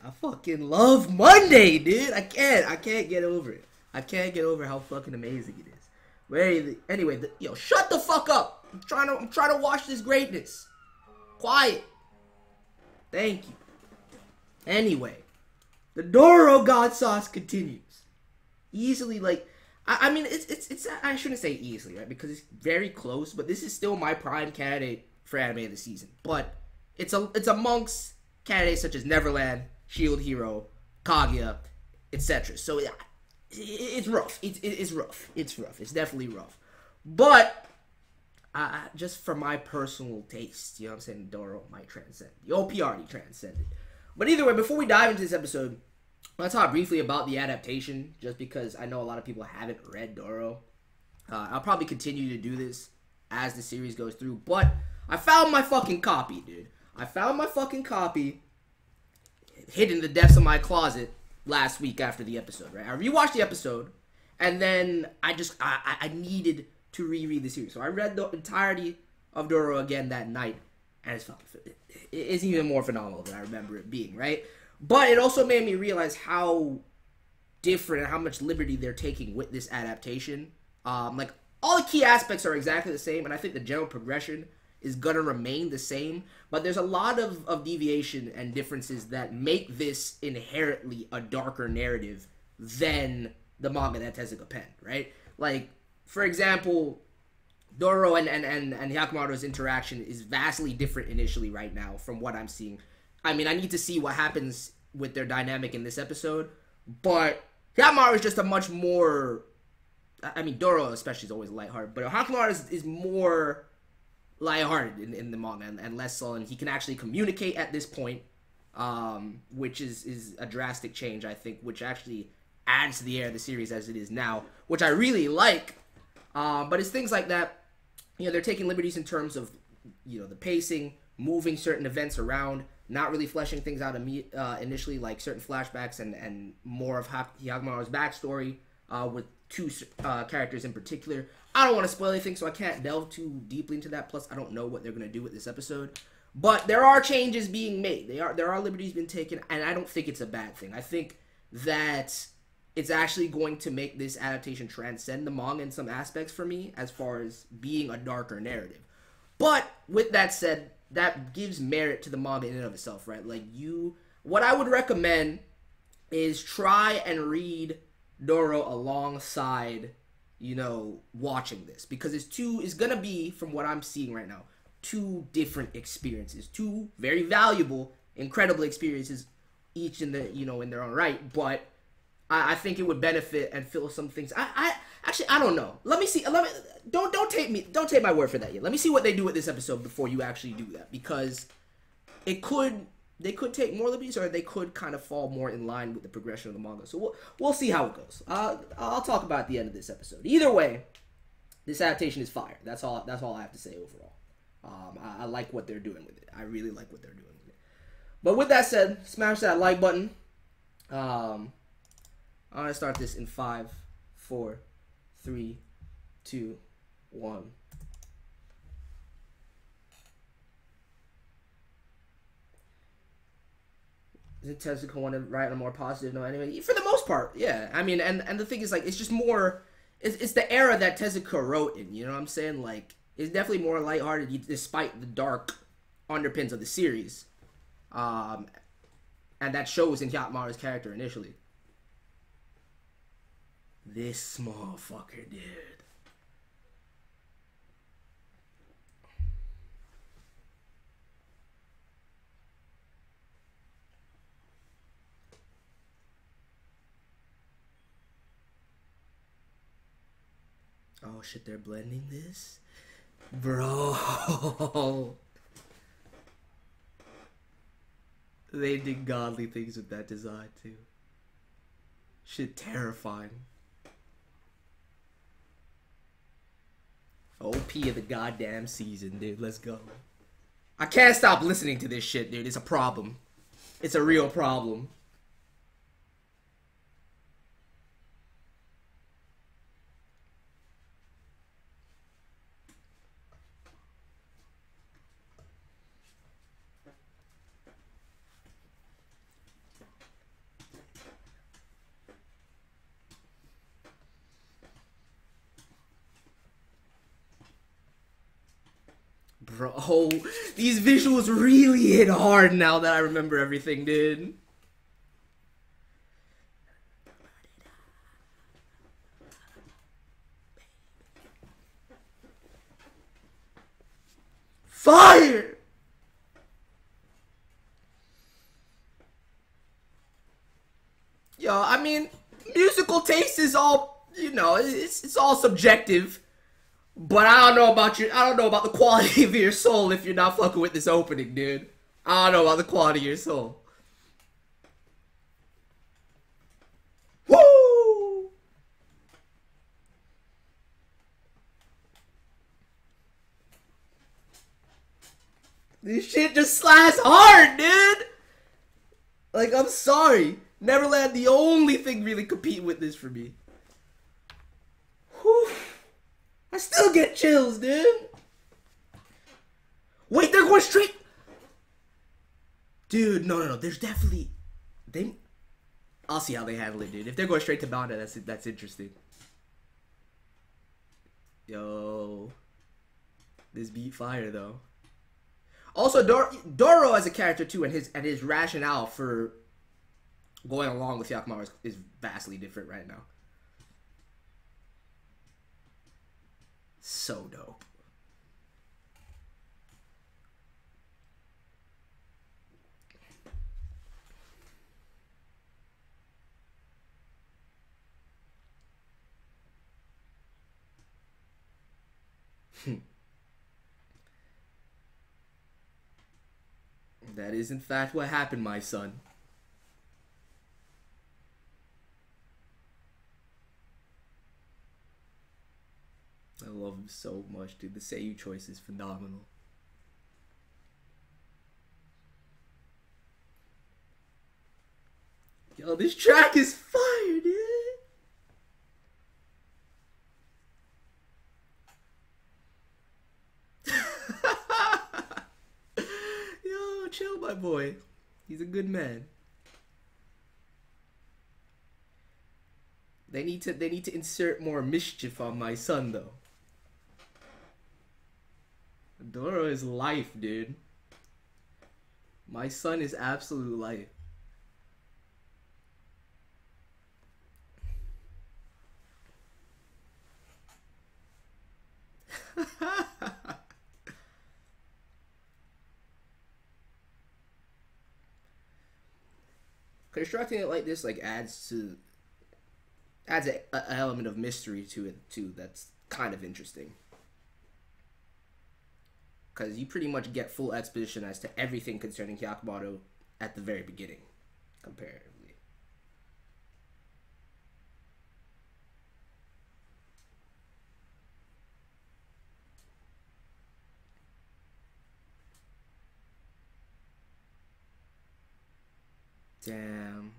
I fucking love Monday, dude. I can't get over it. I can't get over how fucking amazing it is. But anyway, yo, shut the fuck up. I'm trying to watch this greatness. Quiet. Thank you. Anyway, the Dororo God Sauce continues. Easily, like, I mean, it's I shouldn't say easily, right? Because it's very close, but this is still my prime candidate for anime of the season. But it's amongst candidates such as Neverland, Shield Hero, Kaguya, etc. So yeah, it's rough. It's rough. It's rough. It's definitely rough. But just for my personal taste, you know what I'm saying, Dororo might transcend. The OP already transcended. But either way, before we dive into this episode, let's talk briefly about the adaptation, just because I know a lot of people haven't read Dororo. I'll probably continue to do this as the series goes through, but I found my fucking copy, dude. I found my fucking copy hidden in the depths of my closet last week after the episode, right? I rewatched the episode, and then I needed to reread the series. So I read the entirety of Dororo again that night, and it's even more phenomenal than I remember it being, right? But it also made me realize how different and how much liberty they're taking with this adaptation. Like, all the key aspects are exactly the same, and I think the general progression is gonna remain the same, but there's a lot of deviation and differences that make this inherently a darker narrative than the manga that Tezuka penned, right? Like, for example, Dororo and Hyakkimaru's interaction is vastly different initially right now from what I'm seeing. I mean, I need to see what happens with their dynamic in this episode, but Hyakkimaru is just a much more... I mean, Dororo especially is always lighthearted, but Hyakkimaru is more lighthearted in the manga and less sullen. He can actually communicate at this point, which is a drastic change, I think, which actually adds to the air of the series as it is now, which I really like. But it's things like that. You know, they're taking liberties in terms of, you know, the pacing, moving certain events around, not really fleshing things out initially, like certain flashbacks and more of Hyakkimaru's backstory with two characters in particular. I don't want to spoil anything, so I can't delve too deeply into that. Plus, I don't know what they're going to do with this episode. But there are changes being made. There are liberties being taken, and I don't think it's a bad thing. I think that it's actually going to make this adaptation transcend the manga in some aspects for me, as far as being a darker narrative. But with that said, that gives merit to the manga in and of itself, right? Like, what I would recommend is try and read Dororo alongside, you know, watching this, because it's gonna be, from what I'm seeing right now, two different experiences, two very valuable, incredible experiences, each in their own right. But I think it would benefit and fill some things. I don't know. Let me see. Don't take my word for that yet. Let me see what they do with this episode before you actually do that, because they could take more liberties, or they could kind of fall more in line with the progression of the manga. So we'll see how it goes. I'll talk about it at the end of this episode. Either way, this adaptation is fire. That's all I have to say overall. I like what they're doing with it. I really like what they're doing with it. But with that said, smash that like button. I'm gonna start this in 5, 4, 3, 2, 1. Isn't Tezuka want to write on a more positive note anyway? For the most part, yeah. I mean, and the thing is, like, it's just more... It's the era that Tezuka wrote in, you know what I'm saying? Like, it's definitely more lighthearted, despite the dark underpins of the series. And that shows in Hyakkimaru's character initially. This small fucker, dude. Oh shit, they're blending this? Bro. They did godly things with that design too. Shit terrifying. OP of the goddamn season, dude. Let's go. I can't stop listening to this shit, dude. It's a problem. It's a real problem. Bro, these visuals really hit hard now that I remember everything, dude. Fire! Yo, I mean, musical taste is all, you know, it's all subjective. But I don't know about you. I don't know about the quality of your soul if you're not fucking with this opening, dude. I don't know about the quality of your soul. Woo! This shit just slaps hard, dude. Like, I'm sorry. Neverland, the only thing really competing with this for me. Whew. I still get chills, dude. Wait, they're going straight. Dude, no. There's definitely I'll see how they handle it, dude. If they're going straight to Banda, that's interesting. Yo, this beat fire though. Also, Dororo as a character too, and his rationale for going along with Hyakkimaru is vastly different right now. So dope. That is in fact what happened, my son. I love him so much, dude. The Seiyu choice is phenomenal. Yo, this track is fire, dude. Yo, chill, my boy. He's a good man. They need to insert more mischief on my son, though. Dororo is life, dude. My son is absolute life. Constructing it like this like adds an element of mystery to it too. That's kind of interesting. Because you pretty much get full exposition as to everything concerning Hyakkimaru at the very beginning, comparatively. Damn.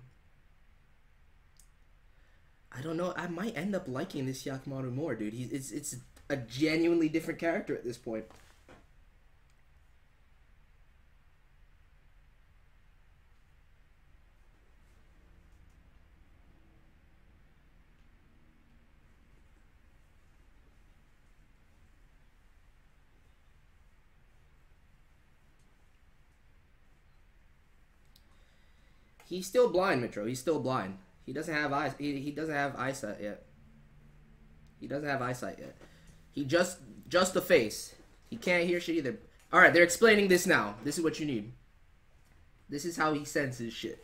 I don't know. I might end up liking this Hyakkimaru more, dude. It's a genuinely different character at this point. He's still blind, Mitro. He's still blind. He doesn't have eyes. He doesn't have eyesight yet. He doesn't have eyesight yet. He just the face. He can't hear shit either. All right, they're explaining this now. This is what you need. This is how he senses shit.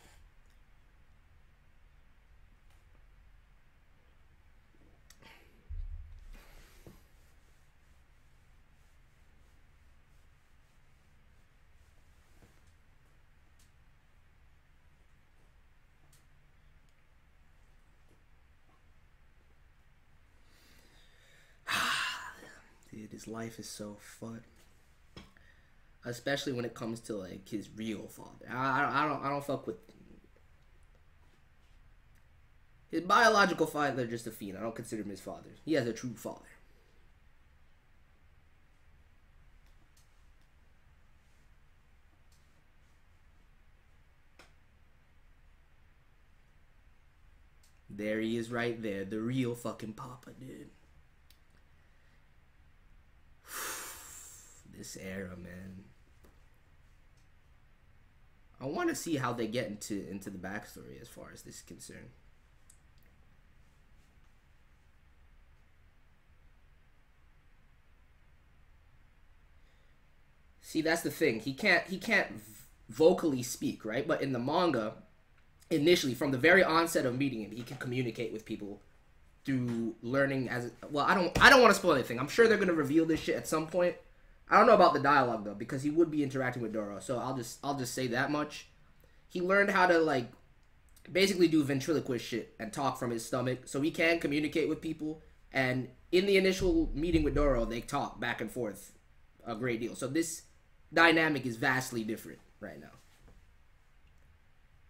Dude, his life is so fun, especially when it comes to like his real father. I don't fuck with his biological father. Just a fiend. I don't consider him his father. He has a true father. There he is, right there, the real fucking papa, dude. This era, man. I want to see how they get into the backstory as far as this is concerned. See, that's the thing. He can't vocally speak, right? But in the manga, initially, from the very onset of meeting him, he can communicate with people through learning as well. I don't want to spoil anything. I'm sure they're gonna reveal this shit at some point. I don't know about the dialogue though, because he would be interacting with Dororo. So I'll just say that much. He learned how to like basically do ventriloquist shit and talk from his stomach, so he can communicate with people. And in the initial meeting with Dororo, they talk back and forth a great deal. So this dynamic is vastly different right now.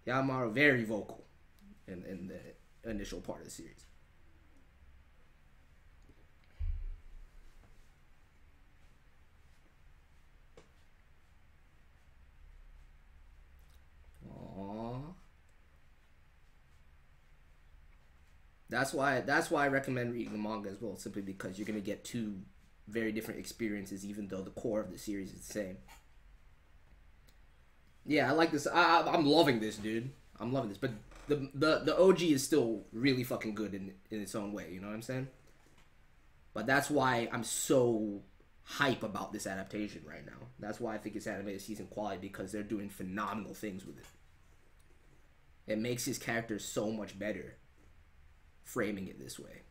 Hyakkimaru very vocal in the initial part of the series. Aww. That's why I recommend reading the manga as well, simply because you're gonna get two very different experiences, even though the core of the series is the same. Yeah, I like this. I'm loving this, dude. I'm loving this. But the OG is still really fucking good in its own way. You know what I'm saying? But that's why I'm so hype about this adaptation right now. That's why I think it's animated season quality, because they're doing phenomenal things with it. It makes his character so much better, framing it this way.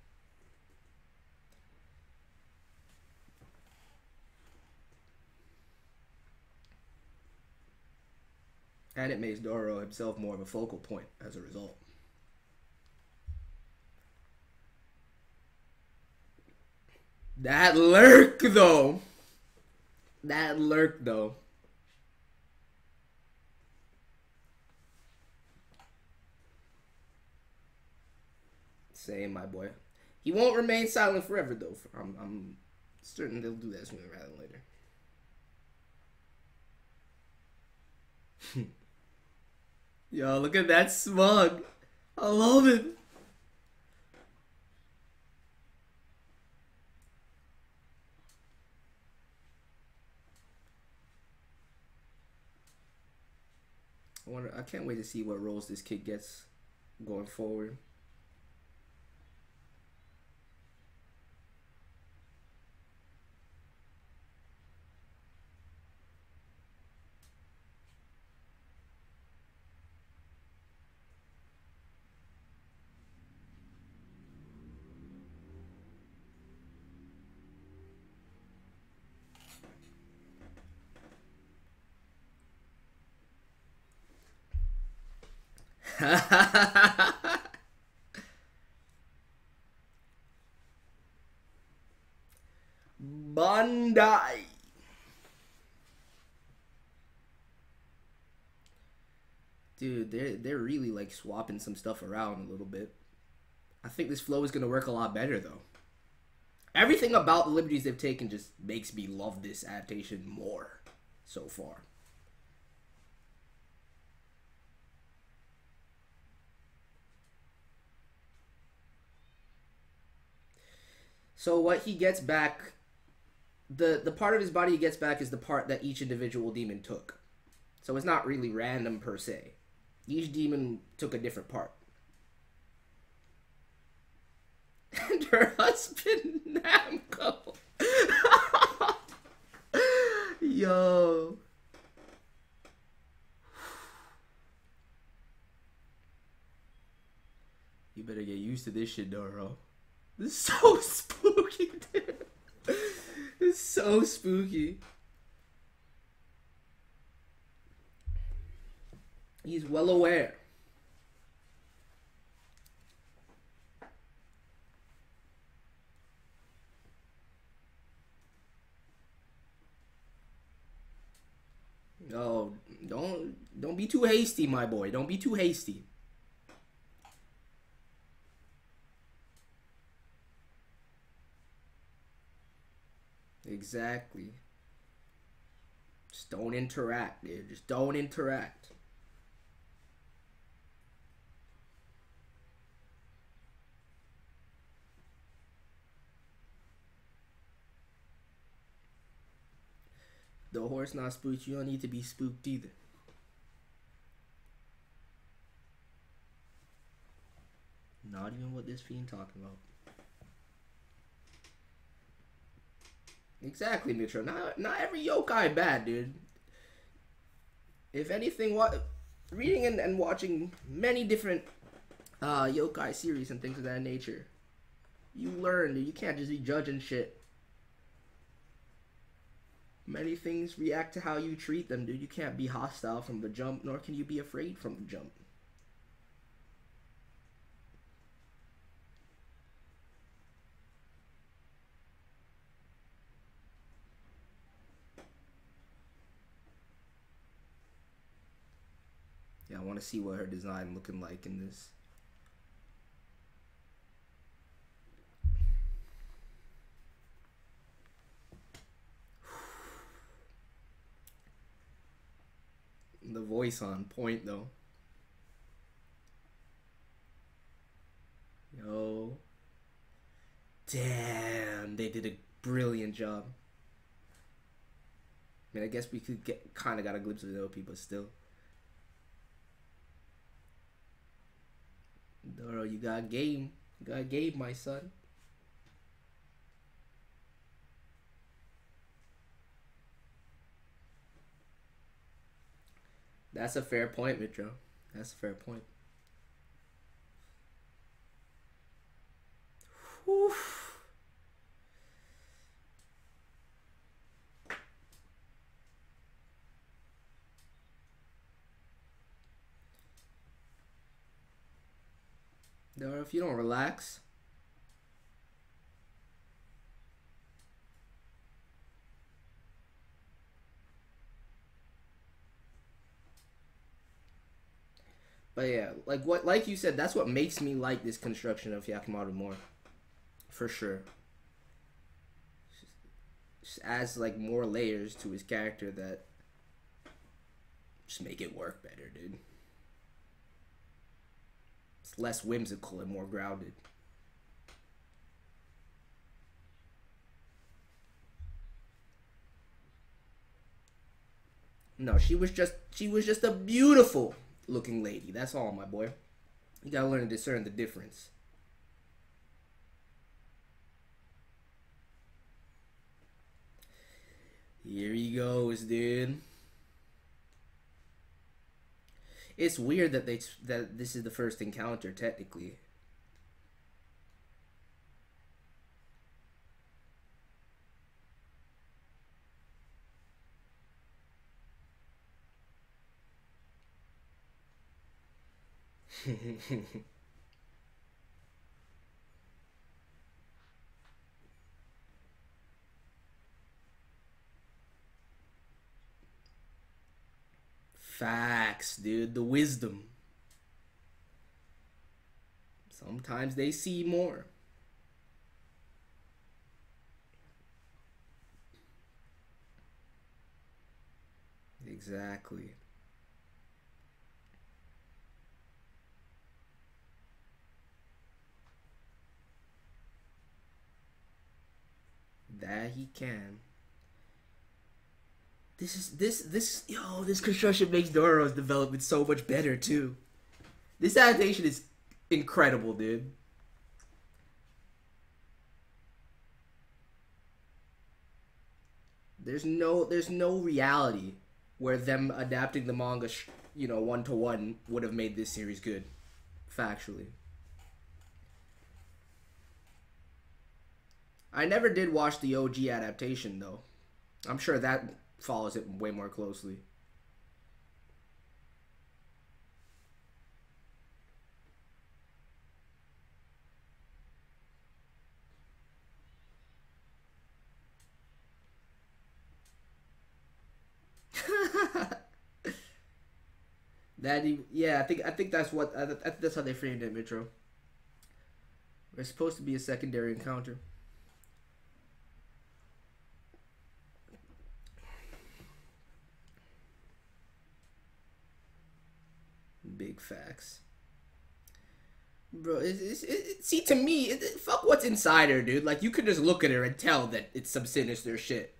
And it makes Dororo himself more of a focal point as a result. That lurk, though. That lurk, though. Same, my boy. He won't remain silent forever, though. I'm certain they'll do that sooner rather than later. Yo, look at that smug. I love it. I can't wait to see what roles this kid gets going forward. Bandai. Dude, they're really like swapping some stuff around a little bit. I think this flow is gonna work a lot better though. Everything about the liberties they've taken just makes me love this adaptation more so far. So what he gets back, the part of his body he gets back is the part that each individual demon took. So it's not really random per se. Each demon took a different part. And her husband, Namco. Yo. You better get used to this shit, Dororo. This is so spooky, dude. It's so spooky. He's well aware. No, don't be too hasty, my boy. Don't be too hasty. Exactly. Just don't interact, dude. Just don't interact. The horse not spooked. You don't need to be spooked either. Not even what this fiend talking about. Exactly, Mitro. Not every yokai bad, dude. If anything, reading and watching many different yokai series and things of that nature, you learn that you can't just be judging shit. Many things react to how you treat them, dude. You can't be hostile from the jump, nor can you be afraid from the jump. Yeah, I want to see what her design looking like in this. The voice on point though. Yo. Damn, they did a brilliant job. I mean, I guess we could kind of got a glimpse of the OP, but still. Dororo, you got game. You got game, my son. That's a fair point, Mitro. That's a fair point. Whew. Or if you don't relax. But yeah, like you said, that's what makes me like this construction of Hyakkimaru more. For sure. Just adds like more layers to his character that just make it work better, dude. It's less whimsical and more grounded. No, she was just a beautiful looking lady. That's all, my boy. You gotta learn to discern the difference. Here he goes, dude. It's weird that this is the first encounter, technically. Facts, dude. The wisdom. Sometimes they see more. Exactly. That he can. This construction makes Dororo's development so much better too. This adaptation is incredible, dude. There's no reality where them adapting the manga, one to one would have made this series good, factually. I never did watch the OG adaptation though. I'm sure that follows it way more closely. I think that's that's how they framed it, Mitro. It's supposed to be a secondary encounter. Big facts. Bro, see, to me, fuck what's inside her, dude. Like, you could just look at her and tell that it's some sinister shit.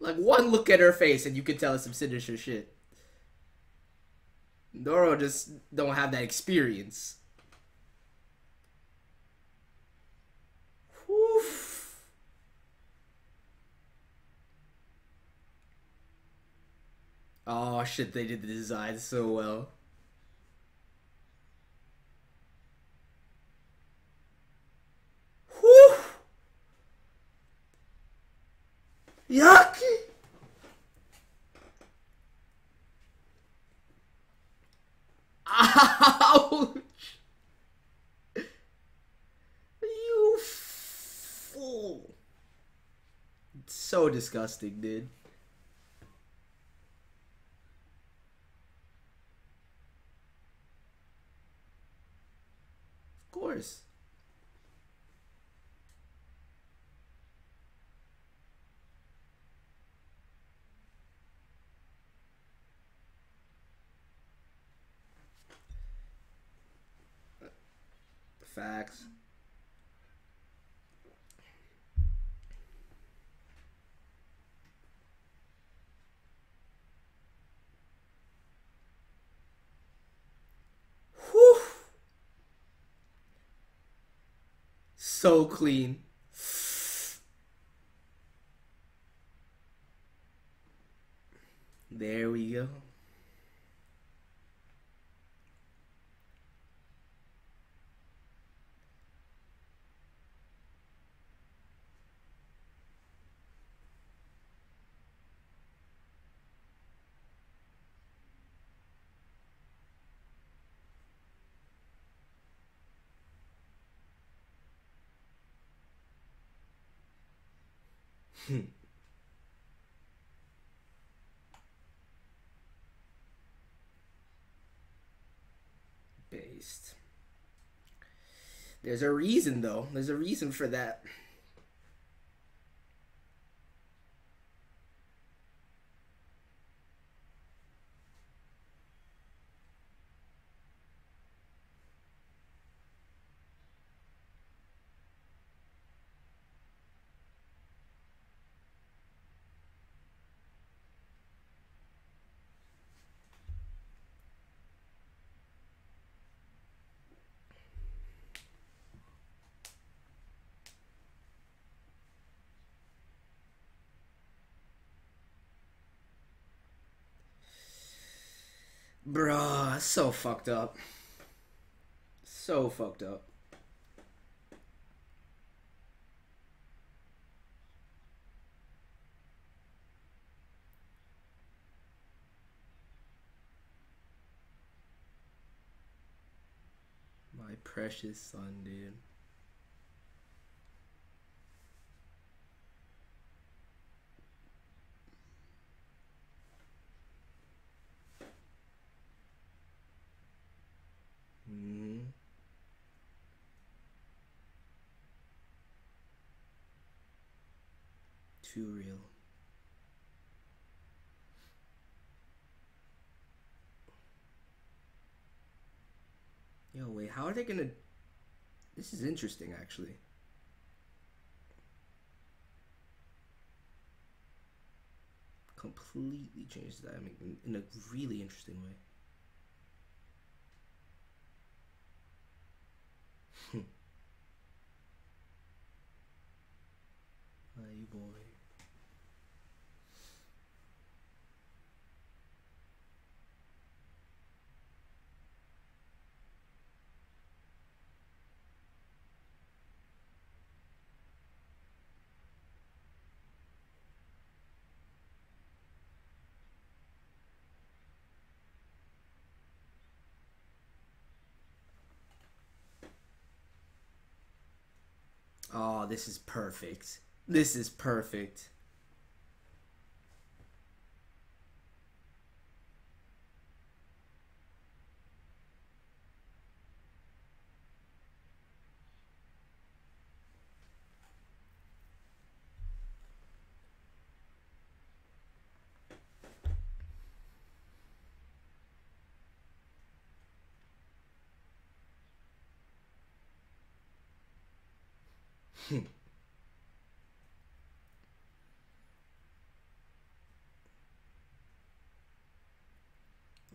Like one look at her face and you can tell it's some sinister shit. Dororo just don't have that experience. Oof. Oh shit, they did the design so well. Whew. Yucky. Ouch. You fool. It's so disgusting, dude. Of course. Facts. Whew. So clean. There we go. Based. There's a reason, though. There's a reason for that. Bruh, so fucked up. So fucked up. My precious son, dude. Mm-hmm. Too real. Yo, wait, how are they gonna... This is interesting, actually. Completely changed the dynamic in a really interesting way. Hey, boy. Oh, this is perfect. This is perfect.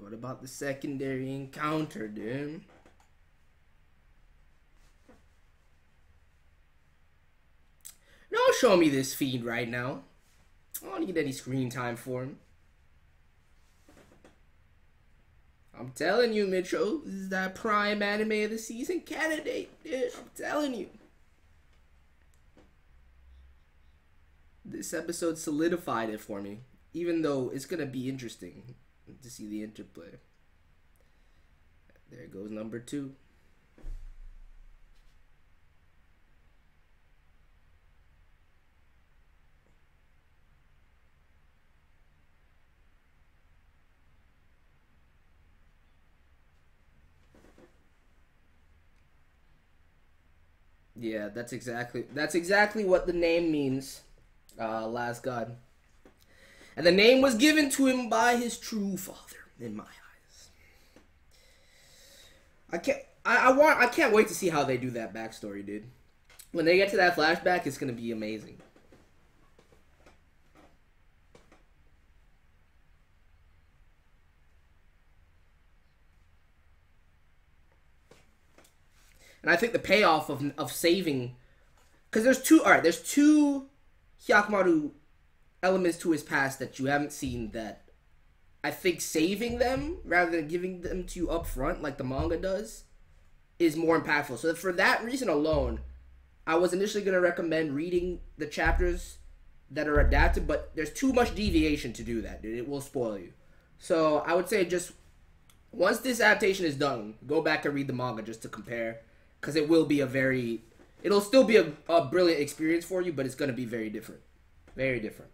What about the secondary encounter, dude? Don't show me this feed right now. I don't need any screen time for him. I'm telling you, Mitchell, this is that prime anime of the season candidate, dude. I'm telling you. This episode solidified it for me, even though it's going to be interesting to see the interplay. There goes number 2. Yeah, that's exactly what the name means. Last God. And the name was given to him by his true father, in my eyes. I can't wait to see how they do that backstory, dude. When they get to that flashback, it's gonna be amazing. And I think the payoff of saving, because there's two Hyakkimaru elements to his past that you haven't seen, that I think saving them rather than giving them to you up front like the manga does is more impactful. So for that reason alone, I was initially going to recommend reading the chapters that are adapted, but there's too much deviation to do that, dude. It will spoil you. So I would say just once this adaptation is done, go back and read the manga just to compare, because it will be it'll still be a brilliant experience for you, but it's going to be very different. Very different.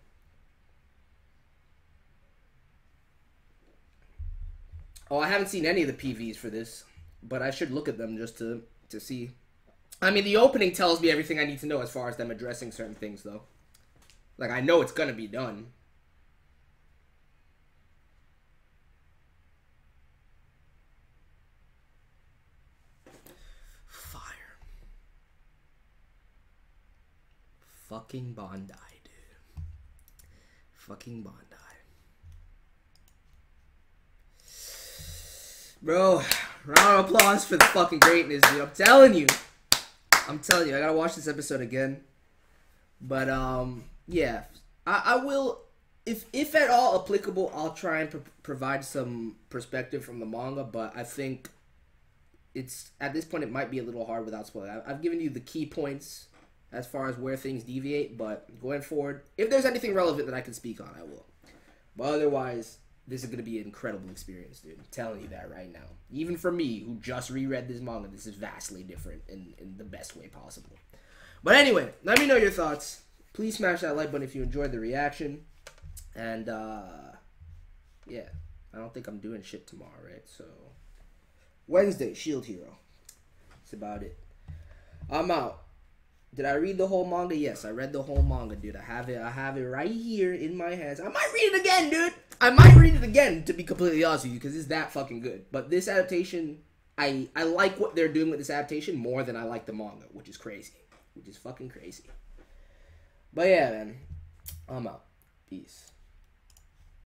Oh, I haven't seen any of the PVs for this, but I should look at them just to see. I mean, the opening tells me everything I need to know as far as them addressing certain things, though. Like, I know it's going to be done. Fucking Bondi, dude. Fucking Bondi. Bro, round of applause for the fucking greatness, dude. I'm telling you, I gotta watch this episode again. But, yeah. I will, if at all applicable, I'll try and provide some perspective from the manga, but I think at this point, it might be a little hard without spoiling. I've given you the key points as far as where things deviate, but going forward, if there's anything relevant that I can speak on, I will. But otherwise, this is going to be an incredible experience, dude. I'm telling you that right now. Even for me, who just reread this manga, this is vastly different in the best way possible. But anyway, let me know your thoughts. Please smash that like button if you enjoyed the reaction. And, yeah. I don't think I'm doing shit tomorrow, right? So, Wednesday, Shield Hero. That's about it. I'm out. Did I read the whole manga? Yes, I read the whole manga, dude. I have it right here in my hands. I might read it again, dude. I might read it again, to be completely honest with you, because it's that fucking good. But this adaptation, I like what they're doing with this adaptation more than I like the manga, which is crazy. Which is fucking crazy. But yeah, man. I'm out. Peace.